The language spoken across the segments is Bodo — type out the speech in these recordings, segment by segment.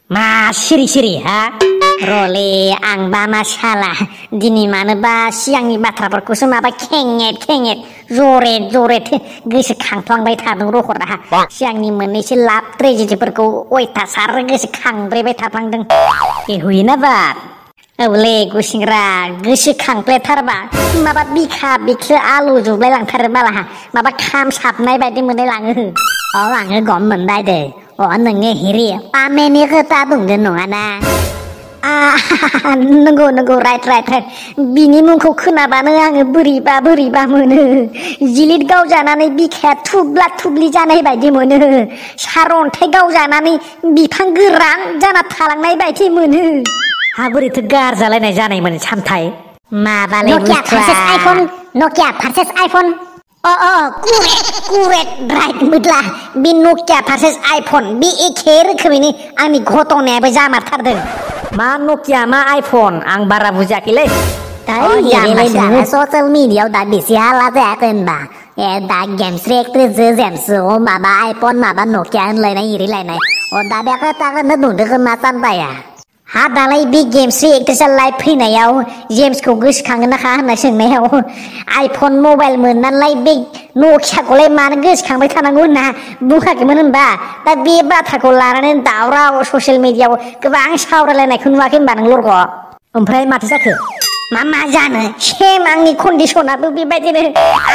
मा सिरि सिरि हा रले आंबा मा साला दिनै मानोबा सिगांनि बाथ्राफोरखौसो माबा खेंयेट खेंयेट जरेट जरेट गोसोखांफ्लांबाय थादों रखरा सिगांनि मोननैसो लाभ ट्रेजेडिफोरखौ अयथासार गोसोखांब्रेबाय थाफ्लांदों ए हुइना बात औले गुसिंग्रा गोसोखांफ्लेथारबा माबा बिखा बिख्लो आलु जुबलाय लांथारो बाला माबा खाम साबनाय बायदि मोनलाय लाङो आङो गम मोनबाय दे नोङो हिरि पामेनि खोथा बुंदों नङाना नंगौ नंगौ राइट राइट राइट बिनि मुंखौ खोनाबानो आङो बोरैबा बोरैबा मोनो जिलिद गावजानानै बिखाया थुब्ला थुब्लि जानाय बायदि मोनो सारअन्थाइ गावजानानै बिफां गोरान जाना थालांनाय बायदि मोनो हा बोरैथो गारजालायनाय जानायमोन सामथाय माबालाय नकिया भार्सेस आइफन कुरेट राइट मोदला बे नकिया भार्सेस आइफन बे एखे रोखोमैनो आंनि घटनायाबो जामारथारदों मा नकिया मा आइफन आं बारा बुजियाखैलै ससियेल मिडियायाव दा बेसे हाला जायाखै होनबा दा गेम्स जेम्स माबा आइफन माबा नकिया होनलायनाय इरिलायनाय दा बे खोथाखौनो बुंदों खोमा सानबाया हा दालाय बे गेम्स एक्ट्रेसआ लाइभ फैनायाव जेम्सखौ गोसोखाङो ना होनना सोंनायाव आइफन मबाइल मोननानैलाय बे नकियाखौलाय मानो गोसोखांबाय थानांगौ होनना बुङाखैमोन होनबा दा बे बाथ्राखौ लानानै दावराव ससियेल मिडियायाव गोबां सावरायलायनायखौ नुवाखै होनबा नों लरग ओमफ्राय माथो जाखो मा जानो सेम आंनि कन्डिसनाबो बेबायदिनो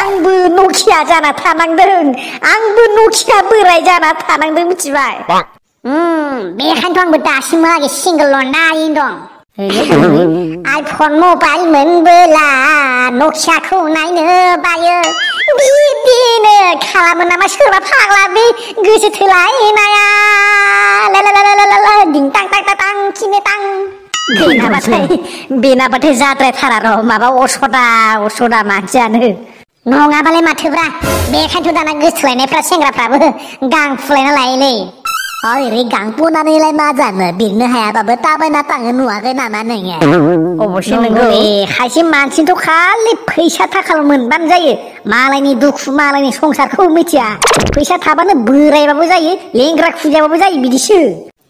आंबो नकिया जाना थानांदों आंबो नकिया बोराय जाना थानांदों मिथिबाय बेखायनोथ' आंबो दासिमहालागै सिंगल नायैनो दं आइफन मबाइल मोनबोला नकियाखौ नायनो बायो बिदिनो खालामो नामा सोरबा फाग्ला बे गोसो थोलायनाया दिं तां तां तां खिने तां बेनाबाथाय जाद्रायथारा र' माबा असदा मानसियानो नङाबालाय माथोब्रा बेखायनोथ' दाना गोसोथोलायनायफ्रा सेंग्राफ्राबो गां फुलायना लायोलै ओरै गां फुनानैलाय मा जानो बिरनो हायाबाबो थाबायना थाङो नुवाखै नामा नोङो अबसे नंगौ खायसे मानसिनोथ' खालि फैसा थाखाल' मोनबानो जायो मालायनि दुखु मालायनि संसारखौ मिथिया फैसा थाबानो बोरायबाबो जायो लेंग्रा खुजाबाबो जायो बिदिसो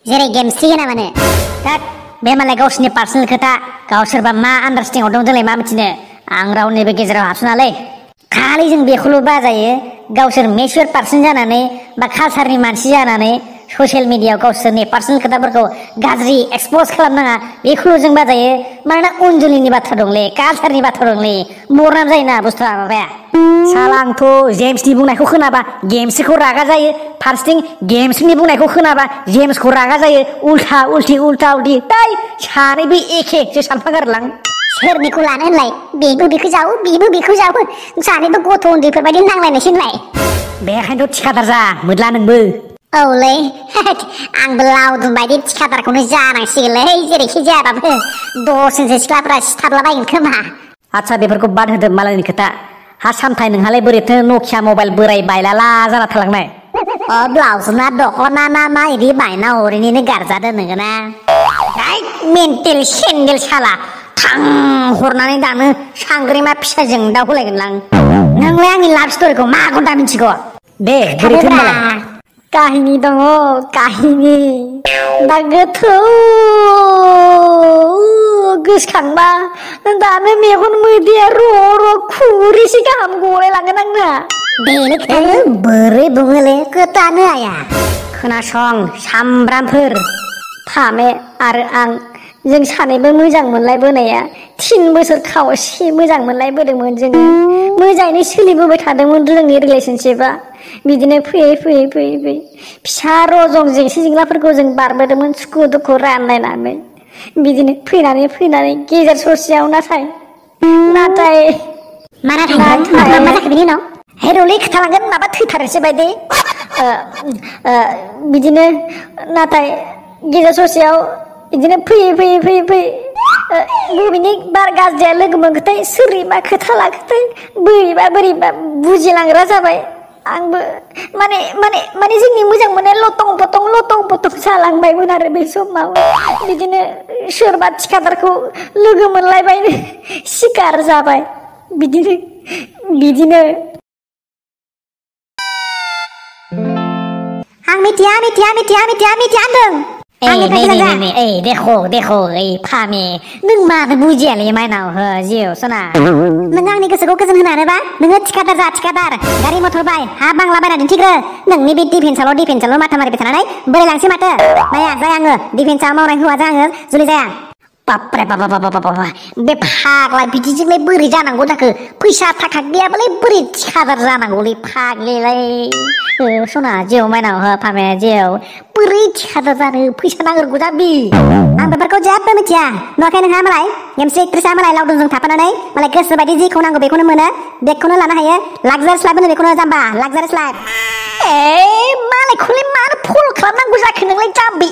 जेरै गेम्स होना मानो बे मालाय गावसोरनि पार्सनेल खोथा गावसोरबा मा आन्डारस्टेन्डिंआव दं जोंलाय मा मिथिनो आं रावनिबो गेजेराव हाबसोनालै खालि जों बेखौल' बाजायो गावसोर मेचुर पार्सन जानानै बा कालसारनि मानसि जानानै ससियेल मिडियायाव गावसोरनि पार्सनेल खोथाफोरखौ गाज्रि एक्सपज खालामनाङा बेखौल' जों बाजायो मानोना उनजुलिनि बाथ्रा दंलै कालसारनि बाथ्रा दंलै बरनाम जायोना बुस्थुआ माबाया साला आंथ' जेम्सनि बुंनायखौ खोनाबा गेम्सखौ रागा जायो फारसेथिं गेम्सनि बुंनायखौ खोनाबा जेम्सखौ रागा जायो उल्था उल्थि दै सानैबो एखेसो सानफागारलां सोरनिखौ लानो होनलाय बेबो बेखौ जावो बेबो बेखौ जावो सानैबो गथ' उन्दैफोरबायदि नांलायनायसो होनलाय बेखायनोथ' थिखादार जा मोदला नोंबो औलै आंबो लावदुम बायदि थिखादारखौनो जानांसिगोनलै जेरैखि जायाबाबो दसजनसो सिख्लाफोरा सिथारलाबायगोन खोमा आदसा बेफोरखौ बाद होदो मालायनि खोथा हा सामथाय नोंहालाय बोरैथो नकिया मबाइल बोराय बायलाला जाना थालांनाय ब्लाउसना दख'ना ना मा इदि बायना ओरैनो गारजादो नोङोना मेन्टेल सेन्देल साला थां हरनानै दानो सांग्रेमा फिसाजों दाउ होलायगोनलां नोंलाय आंनि लाभ स्ट'रिखौ मा घन्टा मिथिगौ दे बोरैथो होनबालाय काहिनी दङ काहिनी दा गोथौ गोसोखांबा दानो मेगन मोदैया र' खुरिसे गाहाम गलायलांगोन आंना बेनिखायनो बोरै बुङोलै खोथानो हाया खोनासं सामब्रामफोर फामे आरो आं जों सानैबो मोजां मोनलायबोनाया 3 बोसोर खावसे मोजां मोनलायबोदोंमोन जोङो मोजाङैनो सोलिबोबाय थादोंमोन जोंनि रिलेशनशिपआ बिदिनो फैयै फिसा रजं जेंसि जेंलाफोरखौ जों बारबोदोंमोन सुखु दुखु रानलायनानै बिदिनो फैनानै गेजेर ससेयाव नाथाय हेर'लै खोथालांगोन माबा थैथारनोसै बायदि बिदिनो नाथाय गेजेर ससेयाव बिदिनो फैयै बबेनि बार गाज्रिया लोगो मोनखोथाय सोरनिबा खोथा लाखोथाय बोरैबा बुजिलांग्रा जाबाय आंबो माने जोंनि मोजां मोननाया लटं पटं जालांबायमोन आरो बे समाव बिदिनो सोरबा थिखादारखौ लोगो मोनलायबायनो सिखार जाबाय बिदिनो आं मिथिया होनदों आंनि नै ओइ देखो ओइ फामे नों मानो बुजियालै माइनाव हो जिउ सना नों आंनि गोसोखौ गोजोन होनो हानोबा नोङो थिखादार जा थिखादार गारि मथर बाय हा बांला बायना दिन्थिग्रो नोंनि बे डिफेन्सआवल' माथा मारिबाय थानानै बोरै लांसै माथो नाया जाया आङो डिफेन्सआव मावनाय हौवाजों आङो जुलि जाया बापरे बाबा बे फाग्ला बिदिजोंलाय बोरै जानांगौ जाखो फैसा थाखा गैयाबालाय बोरै थिखादार जानांगौलै फाग्लिलाय सना जिउ माइनाव हो फामे जिउ बोरै थिखादार जानो फैसा नांगौ जाबि आं बेफोरखौ जेबो मिथिया नुवाखै नोंहा मालाय एमसि एक्ट्रेसआ मालाय लावदुमजों थाफानानै मालाय गोसो बायदि जेखौ नांगौ बेखौनो मोनो बेखौनो लानो हायो लाक्जारियास लाइफ होनो बेखौनो जाम्बा लाक्जारियास लाइफ मालायखौलाय मानो फल खालामनांगौ जाखो नोंलाय जाम्बि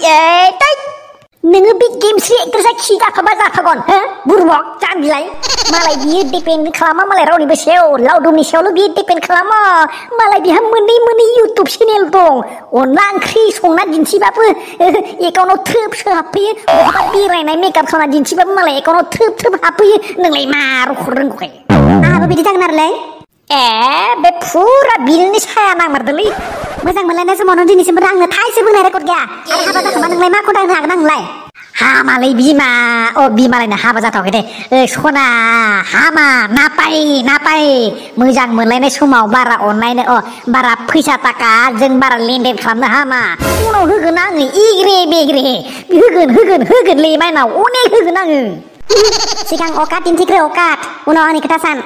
नोङो बे गेमस्रि एक्ट्रेसआ खि जाफाबा जाफागोन हो बुरबक जाम्बिलाय मालाय बियो डिपेन्ड खालामा मालाय रावनिबो सायाव लावदुमनि सायावल' बियो डिपेन्ड खालामा मालाय बिहा मोननै इउटुब चेनेल दं अनला ओंख्रि संना दिन्थिबाबो एकाउन्टाव थ्रोब हाबफैयो बहाबा बेरायनाय मेकआप खालामना दिन्थिबाबो मालाय एकाउन्टाव थ्रोब हाबफैयो नोंलाय मा रखम रोंगौखाय आंहाबो बिदि जागोन आरोलै बे फुरा बिलनि साया नांमारदोंलै मोजां मोनलायनाय समावनो दिनैसिमबो आंनो थाइसे बुंनाय रेकर्ड गैया आरो हाबा जाखांबा नोंलाय मा खन्थाइ होनो हागोन आंलाय हामालै बिमा बिमालायनो हाबा जाथ'वाखै दे सना हामा नापाय मोजां मोनलायनाय समाव बारा अनलायनो बारा फैसा थाखा जों बारा लेनदेन खालामनो हामा उनाव होगोन आङो एग्रे बेग्रे होगोनलै माइनाव अनेक होगोन आङो सिगां अकात दिन्थिग्रो अकात उनाव आंनि खोथा सान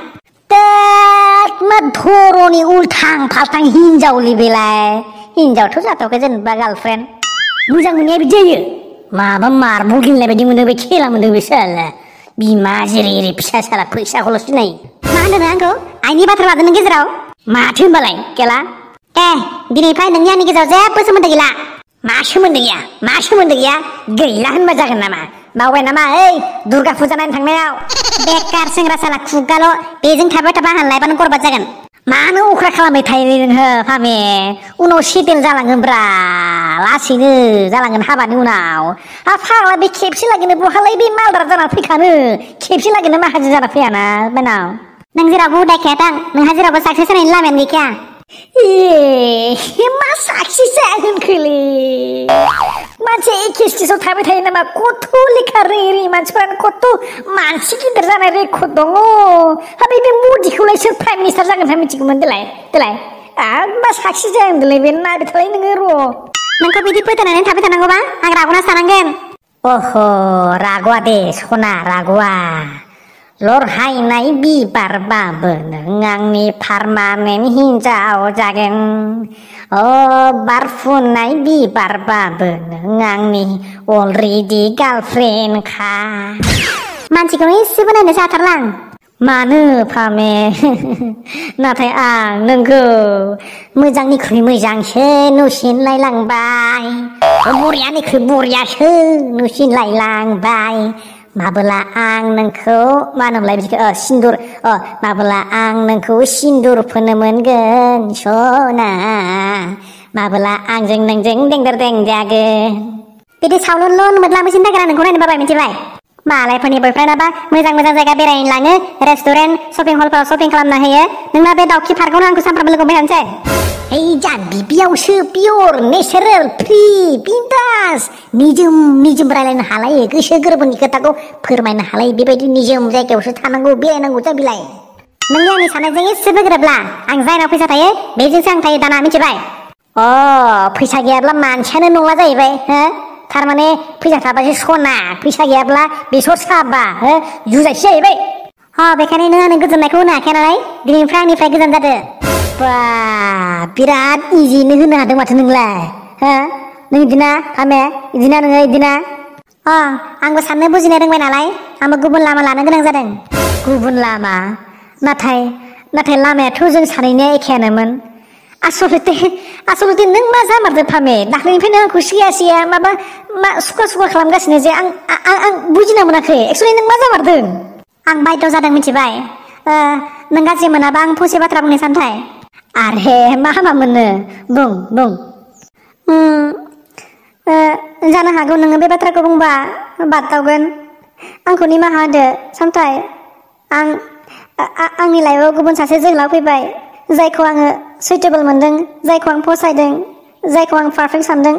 मा धरनि उल्थां फाल्थां हिनजावलै बेलाय हिनजावथ' जाथ'वाखै जेनेबा गार्लफ्रेन्ड मोजां मोननाया बिदि जायो माबा मार्बल गेलेनाय बायदि मोनो बे खेला मोनदों बे साला बिमा जेरै फिसा साला फैसाखौल' सिनायो मा होनदों आंखौ आइनि बाथ्रा लादों नों गेजेराव माथो होनबालाय केला दिनैनिफ्राय नोंनि आंनि गेजेराव जेबो सोमोन्दो गैला मा सोमोन्दो गैया गैला होनबा जागोन नामा बावबाय नामा ओइ दुर्गा फुजा नायनो थांनायाव बेकार सेंग्रा साला खुगाल' बेजों थाबाय थाबा आंहा लाइफआनो बरबाद जागोन मानो अख्रा खालामबाय थायो नोङो फामे उनाव सेटेल जालांगोनब्रा लासैनो जालांगोन हाबानि उनाव फाग्ला बे खेबसे लागैनो बहालाय बे मालदार जाना फैखानो खेबसे लागैनो माहाजोन जाना फैयाना बेनाव नों जेरावबो उदायखाया दां नोंहा जेरावबो साक्सेस होनायनि लामायानो गैखाया मा साक्सेस जागोनखोलै मानसि एखे स्टेजाव थाबाय थायो नामा कत लेखा रोङि मानसिफोरानो कत मानसि गिदिर जानाय रेकर्ड दङ बे मदिखौलाय सोर प्राइम मिनिस्टार जागोन होनना मिथिगौमोन देलाय मा साक्सेस जागोनलै बे नायबाय थालाय नोङो र' नोंखौ बिदि फोथायनानै थाबाय थानांगौबा आं राग'ना सानांगोन राग'वा दे सना राग'वा लरहायनाय बिबारबाबो नों आंनि पारमानेन्ट हिन्जाव जागोन बारफुनाय बिबारबाबो नों आंनि अलरेडि गार्लफ्रेन्डखा मानसिखौनो एसेबो नायनोसो हाथारला आं मानो फामे नाथाय आं नोंखौ मोजांनिख्रुइ मोजांसो नुसिनलायलांबाय बरियानिख्रुइ बरियासो नुसिनलायलांबाय माबोला आं नोंखौ मा होनोमोनलाय बिदिखौ सिन्दुर माबोला आं नोंखौ सिन्दुर फोनो मोनगोन सना माबोला आंजों नोंजों देंदर दें जागोन बिदि सावलुनल' मोदलामैसिन नागिरा नोंखौ नायनो बाबाय मिथिबाय मालायफोरनि बयफ्रेन्डाबा मोजां जायगा बेरायनो लाङो रेस्टुरेन्ट शपिं हलफोराव शपिं खालामना होयो नोंना बे दाउखि पार्कआवनो आंखौ सानफ्रामबो लोगो हमबाय थानोसै जाम्बि बेयावसो पियर नेचारेल फ्रि बिन्दास निजोम रायलायनो हालायो गोसो गोरबोनि खोथाखौ फोरमायनो हालायो बेबायदि निजोम जायगायावसो थानांगौ बेरायनांगौ जाबिलाय नोंनि आंनि साननायजों एसेबो गोरोबला आं जायनाव फैसा थायो बेजोंसो आं थायो दाना मिथिबाय फैसा गैयाब्ला मानसियानो नंला जाहैबाय थारमाने फैसा थाबासो सना फैसा गैयाब्ला बेसर साबा जुजाइसो जाहैबाय बेखायनो नों आंनो गोजोननायखौ होनो हाखाया नालाय दिनैनिफ्राय आंनिफ्राय गोजान जादो बिराद इजियैनो होनो हादों माथो नोंलाय नों इदिना फामे इदिना नोङो इदिना आंबो साननो बुजिनो रोंबाय नालाय आंबो गुबुन लामा लानो गोनां जादों गुबुन लामा नाथाय लामायाथ' जों सानैनिया एखेयानोमोन आसलते नों मा जामारदो फामे दाख्लैनिफ्रायनो आंखौ सिया माबा सुखा खालामगासिनो जे आं बुजिना मोनाखै एक्सुवेलि नों मा जामारदों आं बायद' जादों मिथिबाय नों गाज्रि मोनाबा आं फंसे बाथ्रा बुंनो सानथाय आरे मा हामा मोनो बुं जानो हागौ नोङो बे बाथ्राखौ बुंबा बाददावगोन आंखौ निमाहा होदो सानथाय आंनि लाइफआव गुबुन सासे जोहोलाव फैबाय जायखौ आङो सुइटेबल मोनदों जायखौ आं फसायदों जायखौ आं पारफेक्ट सानदों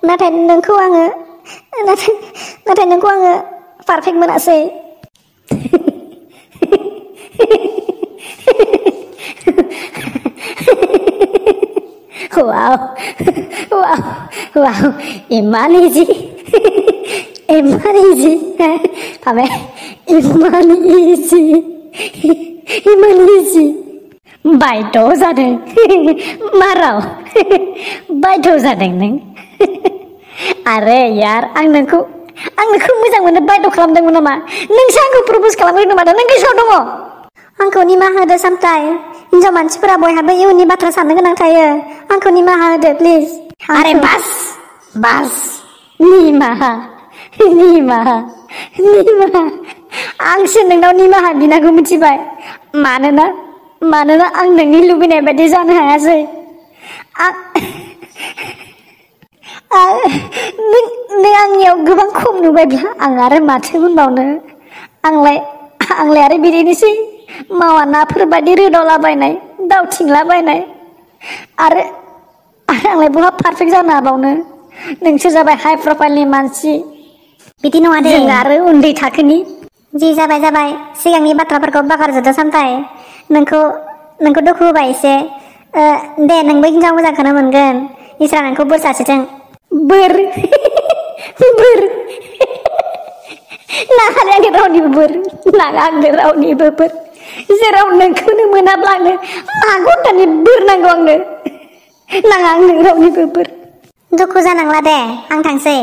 नाथाय नोंखौ आङो नाथाय नोंखौ आङो पारफेक्ट मोनासै wow wow wow iman easy Pame iman easy बायद' जादों माराव बायद' जादों नों आरे यार आं नोंखौ मोजां मोनो बायद' खालामदोंमोन नामा नोंसो आंखौ प्रप'ज खालामदों माथो नों गोसोआव दङ आंखौ निमाहा होदो सामथाय हिनजाव मानसिफोरा बयहाबो इयुननि बाथ्रा साननो गोनां थायो आंखौ निमाहा होदो प्लिज आरे बास निमाहा आंसो नोंनाव निमाहा बिनांगौ मिथिबाय मानोना आं नोंनि लुबैनाय बायदि जानो हायासै नों आंनियाव गोबां खम नुबायब्ला आं आरो माथो बुंबावनो आंलाय आरो बिदिनोसै मावा नाफोर बायदि रोदावलाबायनाय दावथिंलाबायनाय आरो आंलाय बहा पारफेक्ट जानो हाबावनो नोंसो जाबाय हाई प्रफाइलनि मानसि बिदि नङा दे जों आरो उन्दै थाखोनि जि जाबाय सिगांनि बाथ्राफोरखौ बागारजोबदो सामथाय नोंखौ दुखु होबाय एसे दे नोंबो हिनजाव मोजांखौनो मोनगोन इसोरा नोंखौ बोर सारस्रिथों बोर नाङा आंनो रावनिबो बोर जेराव नोंखौनो मोनाब्ला आंनो मा घन्टानि बोर नांगौ आंनो नाङा आंनो रावनिबो बोर दुखु जानांला दे आं थांसै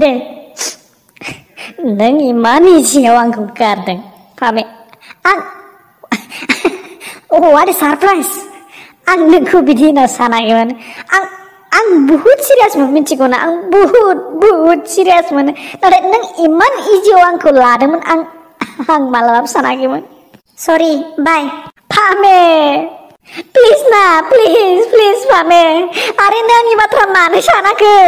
दे नों इमान इजियाव आंखौ गारदों फामे what a surprise आं नोंखौ बिदि होनना सानाखैमोन आं बुहुत सिरियासमोन मिथिगौना आं बुहुत सिरियासमोन नाथाय नों इमान इजियाव आंखौ लादोंमोन आं मालाबाबो सानाखैमोन सरि बाय फामे प्लिज फामे आरे नों आंनि बाथ्रा मानो सानाखै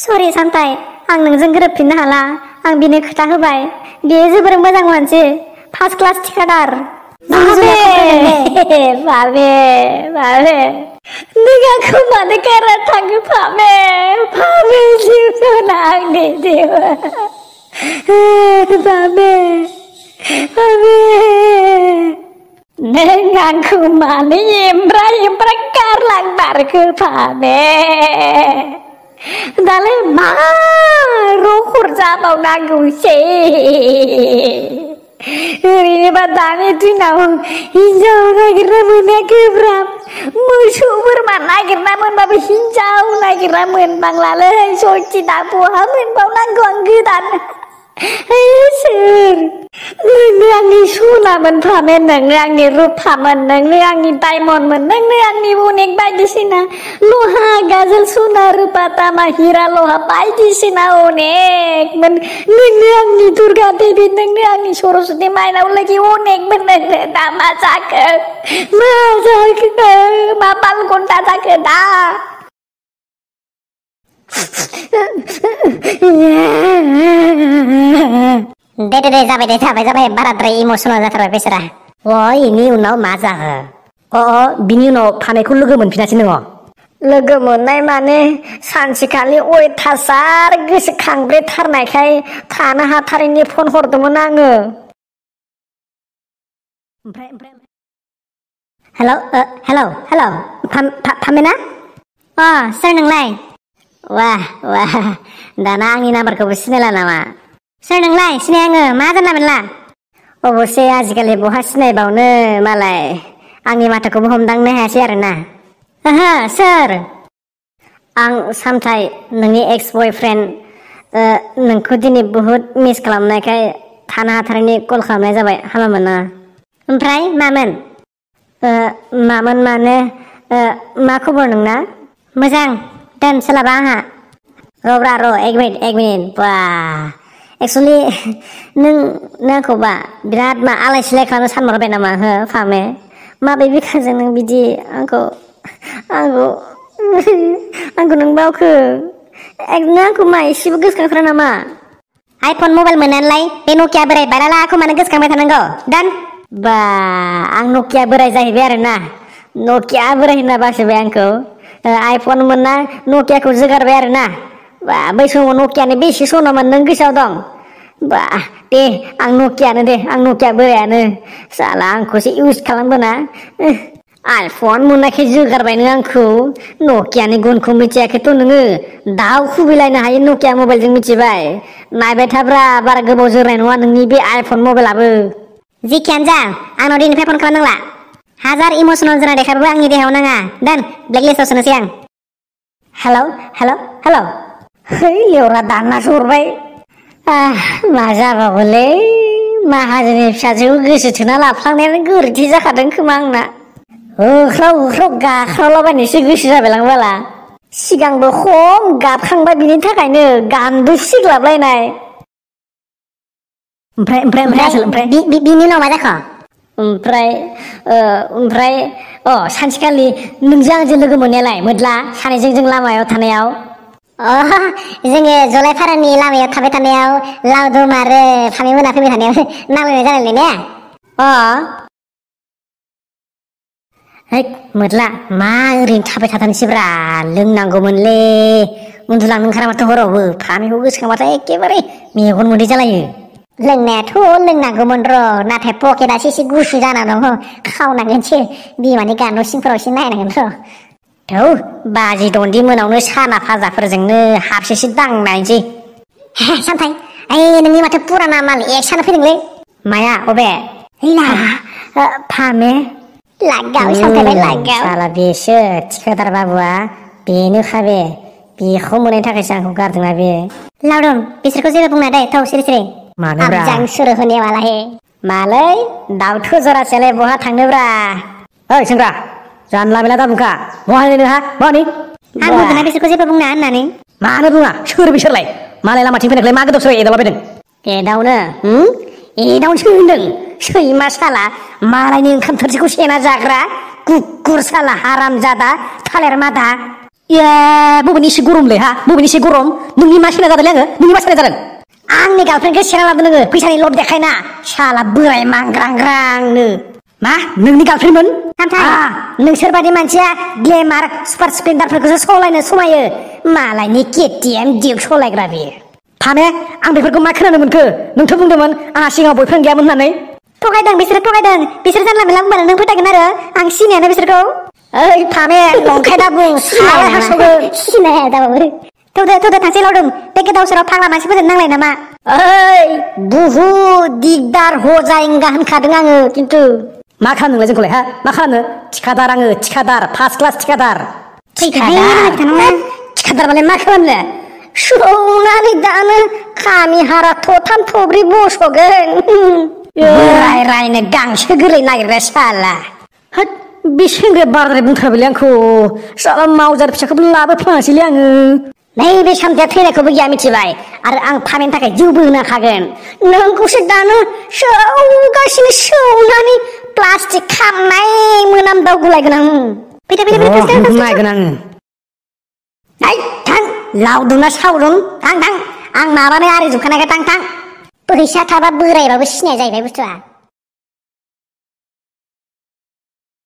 सरि सामथाय आं नोंजों गोरोबफिननो हाला आं बिनो खोथा होबाय बियो जोबोर मोजां मानसि फार्स्ट क्लास ठिकादार बाबे नों आंखौ मानो गारना थाङो फामे जिउना आंनि जिउ बाबे नों आंखौ मानो एमब्रा गारलांमारखो फामे दालाय मा रखर जाबावनांगौसै ओरैनोबा दानि दिनाव हिनजाव नागिरना मोननाया गोब्राब मोसौ बोरमा नागिरना मोनबाबो हिनजाव नागिरना मोनबांलालै सयथि दा बहा मोनबावनांगौ आं गोदान सोर नोंनो आंनि सनामोन फामे नोंनो आंनि रुफामोन नोंनो आंनि डायमन्डमोन नोंनो आंनि अनेक बायदिसिना लहा गाजोल सना रुपा तामा हिरा लहा बायदिसिना अनेकमोन नोंनो आंनि दुर्गा देबि नोंनो आंनि सरस्वती माइनाव लोगि अनेकमोन नोंनो दा मा जाखो मा बालघन्टा जाखो दा दे जाबाय बाराद्राय इमोसनेल जाथारबाय बेसरा इनि उनाव मा जाखो बिनि उनाव फानायखौ लोगो मोनफिनासै नोङो लोगो मोननाय माने सानसेखालि अयथासार गोसोखांब्रेथारनायखाय थानो हाथारैनि फन हरदोंमोन आङो हेलौ फामेना सोर नोंलाय वाह दाना आंनि नाम्बारखौबो सिनायला नामा सोर नोंलाय सिनाय आङो मा जानला मोनला अबसे आजिखालि बहा सिनायबावनो मालाय आंनि माथोखौबो हमदांनो हायासै आरोना ओहो सोर आं सामथाय नोंनि एक्स बयफ्रेन्ड नोंखौ दिनै बुहुत मिस खालामनायखाय थानो हाथारैनि कल खालामनाय जाबाय हामा मोना ओमफ्राय मामोन माने मा खबर नोंना मोजां दोन सोलाबा आंहा एक मिनिट बा एक्सुवेलि नों आंखौबा बिराद आलाय सिलाय खालामनो सानहरबाय नामा हो फामे माबे बिखाजों नों बिदि आंखौ नों बावखो नों आंखौ मा एसेबो गोसोखांथारा नामा आइफन मबाइल मोननानैलाय बे नकिया बोराय बायलालाखौ मानो गोसोखांबाय थानांगौ दान बा आं नकिया बोराय जाहैबाय आरोना नकिया बोराय होनना बासिबाय आंखौ आइफन मोनना नकियाखौ जोगारबाय आरोना बा बै समाव नकियानो बेसे सनामोन नों गोसोआव दं बा दे आं नकियानो दे आं नकिया बोरायानो साला आंखौसो इउज खालामबोना आइफन मोननायखाय जोगारबाय नों आंखौ नकियानि गुनखौ मिथियाखैथ' नोङो दाउ खुबैलायनो हायो नकिया मबाइलजों मिथिबाय नायबाय थाब्रा बारा गोबाव जोरनाय नङा नोंनि बे आइफन मबाइलाबो जेखियानो जा आंनाव दिनैनिफ्राय फन खालामनांला हाजार इमसनेल जाना देखायबाबो आंनि देहायाव नाङा दोन ब्लेकलिस्टआव सोनोसै आं हेलौ हेलौ हेलौ है लेवरा दाननासो हरबाय मा जाबावोलै माहाजोननि फिसाजोखौ गोसो थोना लाफ्लांनायानो गोरोन्थि जाखादों खोमा आंना होख्राव होख्राव गाख्रावलाबायनोसो गोसो जाबायलां बाला सिगांबो खम गाबखांबाय बिनि थाखायनो गान्दु सिग्लाबलायनाय ओमफ्राय बिनि उनाव मा जाखो ओमफ्राय सानसेखालि नोंजों आंजों लोगो मोननायालाय मोदला सानैजों जों लामायाव थानायाव जोङो जलायफारानि लामायाव थाबाय थानायाव लावदुम आरो फामि मोना फैबाय थानायाव नांलायनाय जालायनाय ने मोदला मा ओरैनो थाबाय थाथानोसैब्रा लोंनांगौमोनलै उन्दुलांनो ओंखारा माथो हरावबो फामिखौ गोसोखांबाथाय एखेबारे मेगन मोदै जालायो लोंनायाथ' लोंनांगौमोन र' नाथाय पकेटआसो एसे गुसु जाना दङ खावनांगोनसो बिमानि गान' सिंफोराव एसे नायनांगोन र' थौ बाजि दन्दि मोनावनो साना फाजाफोरजोंनो हाबसेसो दांनायसै सामथाय नोंनि माथो पुराना माल एक्सआनो फैदोंलै माया अबे फामे लागाव सामथायबाय लागाव साला बेसो थिखादार बाबुआ बेनोखा बे बेखौ मोननायनि थाखायसो आंखौ गारदोंना बे लावदुम बिसोरखौ जेबो बुंना दे थौ सिरि सिरि आबजां सुर होने वाला हे मालै दाउथु जरासेयालाय बहा थांनोब्रा ओइ सेंग्रा जानला मेला दाबुखा बहा नोङो हा बहानि आं बुंदोंना बिसोरखौ जेबो बुंना होननानै मानो बुङा सोर बिसोरलाय मालाय लामाथिं फैनायलाय मा गोदाव सोराव एदावलाबायदों एदावनोसो होनदों सैमा साला मालायनि ओंखाम थोरसिखौ सेना जाग्रा कुकुर साला हाराम जादा थालेर मादा बबेनि एसे गरमलै हा बबेनि एसे गरम नोंनि मा सेना जादोंलै आङो नोंनि मा सेना जादों आंनि गार्लफ्रेन्डखौ सेना लादों नोङो फैसानि लब देखायना साला बोराय मांग्रांग्रांनो मा नोंनि गार्लफ्रेन्डमोन नोंसोर बादि मानसिया ग्लेमार सुपार स्प्लेन्डारफोरखौसो सालायनो समायो मालायनि केटिएम डिउक सालायग्रा बेयो फामे आं बेफोरखौ मा खोनानो मोनखो नोंथ' बुंदोंमोन आंहा सिगाङाव बयफ्रेन्ड गैयामोन होननानै थगायदों बिसोर जानला मेला बुंबानो नों फोथायगोन आरो आं सिनायानो बिसोरखौ ओइ फामे नंखाय दा बुं सिनाया दाबाबो थौदो थांसै लावदुम बे गोदाव सोराव फाग्ला मानसिफोरजों नांलाय नामा ओइ बुहुद दिगदार हजायंगा होनखादों आङो खिन्थु मा खालामनो नोंलाय जोंखौलाय हा मा खालामनो थिखादार आङो थिखादार फार्स्ट क्लास थिखादार थिखादारबालाय मा खालामनो सौनानै दानो खामि हारा थथाम थब्रै बस'गोन रायनो गांसो गोरलै नागिरग्रा साला होद बे सेंग्राया बाराद्राय बुंथारबायलै आंखौ साला मावजार फिसाखौबो लाबोफ्लाङासैलै आङो नैबे सामथाया थैनायखौबो गैया मिथिबाय आरो आं फानैनि थाखाय जिउबो होनो हाखागोन नोंखौसो दानो सौगासिनो सौनानै प्लास्टिक खामनाय मोनामदावगुलायगोन आं नायगोन आङो थां लावदुमना सावदुम थां आं माबानो आरिजोबखानायखा थां फैसा थाबा बोरायबाबो सिनाया जाहैबाय बुस्थुआ